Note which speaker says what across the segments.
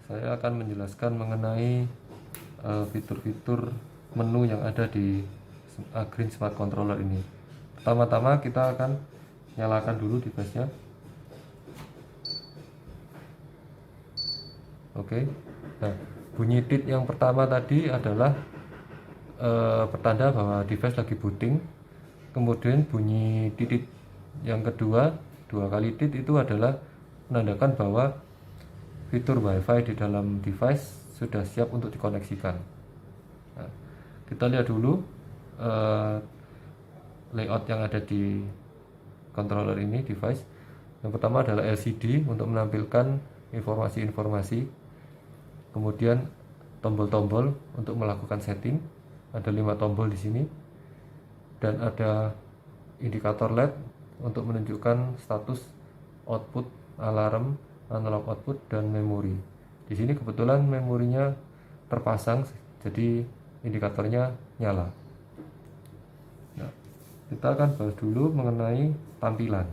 Speaker 1: saya akan menjelaskan mengenai fitur-fitur menu yang ada di Green Smart Controller ini. Pertama-tama kita akan nyalakan dulu device-nya. Oke. Nah, bunyi tit yang pertama tadi adalah pertanda bahwa device lagi booting. Kemudian bunyi titit yang kedua, 2 kali tit itu adalah menandakan bahwa fitur WiFi di dalam device sudah siap untuk dikoneksikan. Nah, kita lihat dulu layout yang ada di controller ini, device. Yang pertama adalah LCD untuk menampilkan informasi-informasi. Kemudian tombol-tombol untuk melakukan setting. Ada 5 tombol di sini. Dan ada indikator LED untuk menunjukkan status output, alarm, analog output, dan memori. Di sini kebetulan memorinya terpasang, jadi indikatornya nyala. Nah, kita akan bahas dulu mengenai tampilan.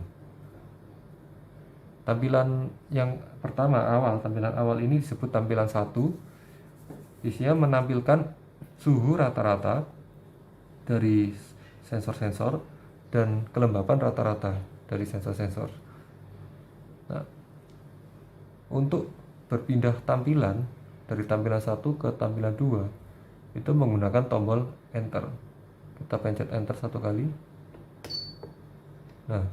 Speaker 1: Tampilan yang pertama tampilan awal ini disebut tampilan 1. Isinya menampilkan suhu rata-rata dari sensor-sensor dan kelembapan rata-rata dari sensor-sensor. Nah, untuk berpindah tampilan dari tampilan 1 ke tampilan 2 itu menggunakan tombol enter. Kita pencet enter 1 kali. Nah,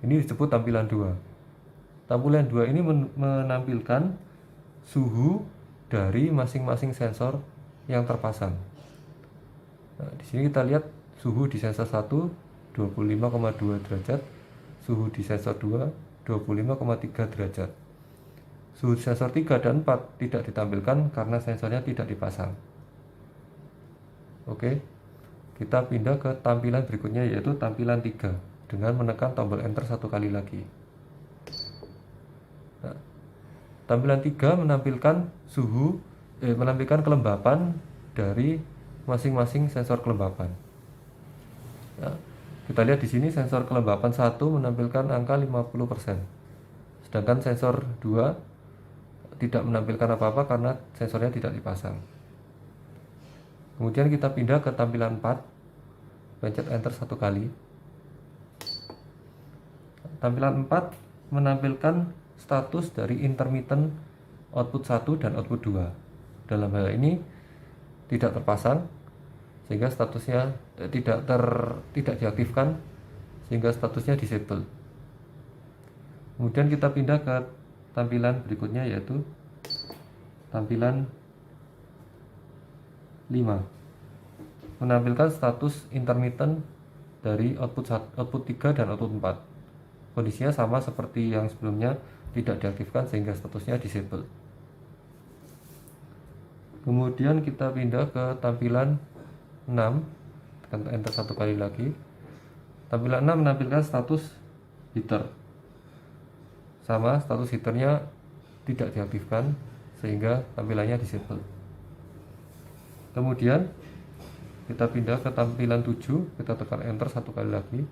Speaker 1: ini disebut tampilan 2. Tampilan 2 ini menampilkan suhu dari masing-masing sensor yang terpasang. Nah, di sini kita lihat suhu di sensor 1 25,2 derajat, suhu di sensor 2 25,3 derajat. Suhu di sensor 3 dan 4 tidak ditampilkan karena sensornya tidak dipasang. Oke. Kita pindah ke tampilan berikutnya, yaitu tampilan 3 dengan menekan tombol enter 1 kali lagi. Nah, tampilan 3 menampilkan menampilkan kelembapan dari masing-masing sensor kelembapan. Nah, kita lihat di sini sensor kelembapan 1 menampilkan angka 50%. Sedangkan sensor 2 tidak menampilkan apa-apa karena sensornya tidak dipasang. Kemudian kita pindah ke tampilan 4. Pencet enter 1 kali. Tampilan 4 menampilkan status dari intermittent output 1 dan output 2. Dalam hal ini tidak terpasang sehingga statusnya tidak diaktifkan, sehingga statusnya disable. Kemudian kita pindah ke tampilan berikutnya, yaitu tampilan 5. Menampilkan status intermittent dari output 3 dan output 4. Kondisinya sama seperti yang sebelumnya, tidak diaktifkan sehingga statusnya disable. Kemudian kita pindah ke tampilan 6. Tekan enter 1 kali lagi. Tampilan 6 menampilkan status heater. Sama, status heaternya tidak diaktifkan sehingga tampilannya disable. Kemudian kita pindah ke tampilan 7. Kita tekan enter 1 kali lagi.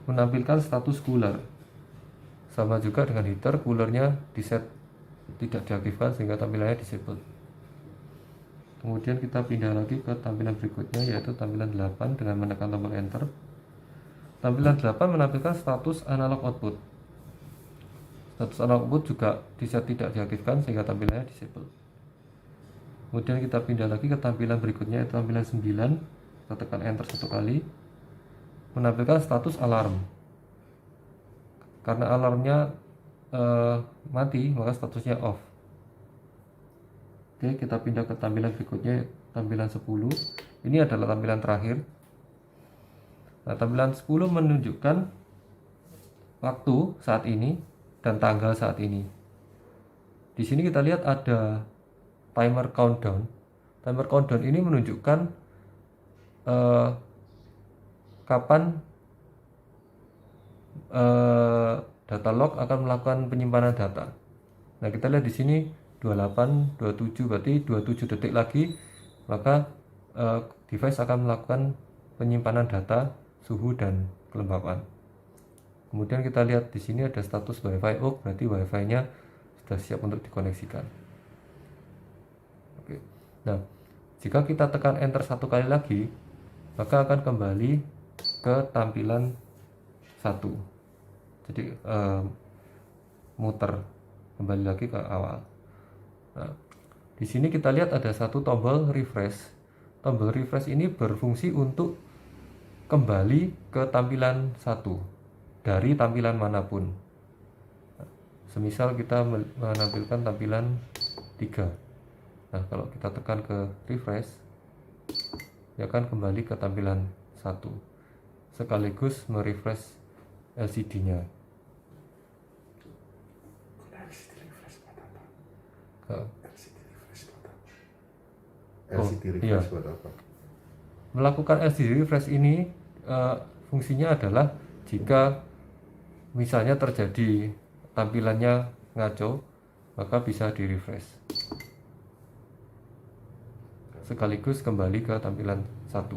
Speaker 1: Menampilkan status cooler. Sama juga dengan heater, coolernya diset tidak diaktifkan sehingga tampilannya disable. Kemudian kita pindah lagi ke tampilan berikutnya, yaitu tampilan 8 dengan menekan tombol enter. Tampilan 8 menampilkan status analog output. Status analog output juga diset tidak diaktifkan sehingga tampilannya disable. Kemudian kita pindah lagi ke tampilan berikutnya, yaitu tampilan 9. Kita tekan enter 1 kali. Menampilkan status alarm. Karena alarmnya mati, maka statusnya off. Oke, kita pindah ke tampilan berikutnya, tampilan 10. Ini adalah tampilan terakhir. Nah, tampilan 10 menunjukkan waktu saat ini dan tanggal saat ini. Di sini kita lihat ada timer countdown. Timer countdown ini menunjukkan kapan data log akan melakukan penyimpanan data. Nah, kita lihat di sini 28, 27, berarti 27 detik lagi maka device akan melakukan penyimpanan data suhu dan kelembapan. Kemudian kita lihat di sini ada status WiFi off, berarti WiFi-nya sudah siap untuk dikoneksikan. Oke. Nah, jika kita tekan enter satu kali lagi, maka akan kembali ke tampilan 1. Jadi muter kembali lagi ke awal. Nah, di sini kita lihat ada satu tombol refresh. Tombol refresh ini berfungsi untuk kembali ke tampilan 1 dari tampilan manapun. Semisal kita menampilkan tampilan 3. Nah, kalau kita tekan ke refresh, dia akan kembali ke tampilan 1 sekaligus merefresh LCD-nya.
Speaker 2: LCD refresh buat apa?
Speaker 1: Melakukan LCD refresh ini fungsinya adalah jika misalnya terjadi tampilannya ngaco, maka bisa di refresh sekaligus kembali ke tampilan 1.